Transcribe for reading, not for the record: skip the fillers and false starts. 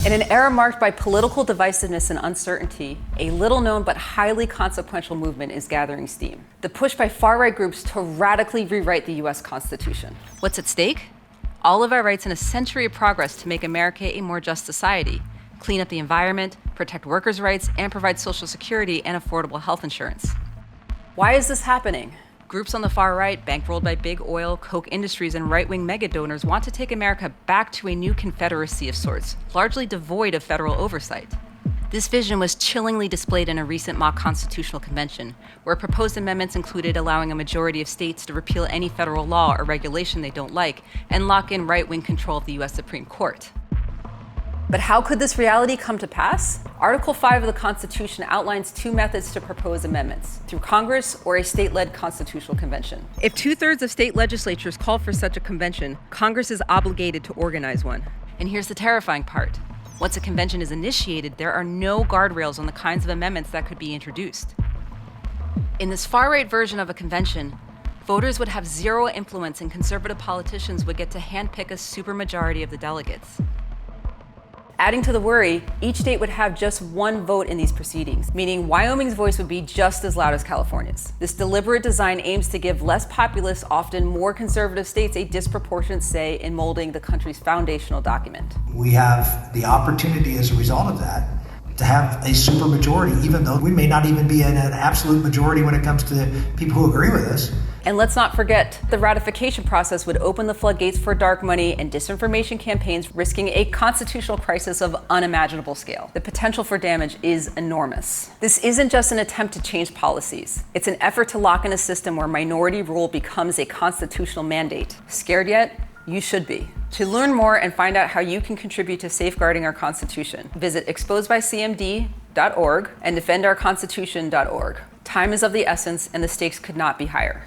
In an era marked by political divisiveness and uncertainty, a little-known but highly consequential movement is gathering steam. The push by far-right groups to radically rewrite the U.S. Constitution. What's at stake? All of our rights in a century of progress to make America a more just society, clean up the environment, protect workers' rights, and provide Social Security and affordable health insurance. Why is this happening? Groups on the far right, bankrolled by big oil, Koch Industries, and right-wing mega-donors want to take America back to a new confederacy of sorts, largely devoid of federal oversight. This vision was chillingly displayed in a recent mock constitutional convention, where proposed amendments included allowing a majority of states to repeal any federal law or regulation they don't like and lock in right-wing control of the U.S. Supreme Court. But how could this reality come to pass? Article 5 of the Constitution outlines two methods to propose amendments, through Congress or a state-led constitutional convention. If 2/3 of state legislatures call for such a convention, Congress is obligated to organize one. And here's the terrifying part. Once a convention is initiated, there are no guardrails on the kinds of amendments that could be introduced. In this far-right version of a convention, voters would have zero influence and conservative politicians would get to handpick a supermajority of the delegates. Adding to the worry, each state would have just one vote in these proceedings, meaning Wyoming's voice would be just as loud as California's. This deliberate design aims to give less populous, often more conservative states a disproportionate say in molding the country's foundational document. We have the opportunity as a result of that to have a supermajority, even though we may not even be in an absolute majority when it comes to people who agree with us. And let's not forget, the ratification process would open the floodgates for dark money and disinformation campaigns, risking a constitutional crisis of unimaginable scale. The potential for damage is enormous. This isn't just an attempt to change policies. It's an effort to lock in a system where minority rule becomes a constitutional mandate. Scared yet? You should be. To learn more and find out how you can contribute to safeguarding our Constitution, visit exposedbycmd.org and defendourconstitution.org. Time is of the essence, and the stakes could not be higher.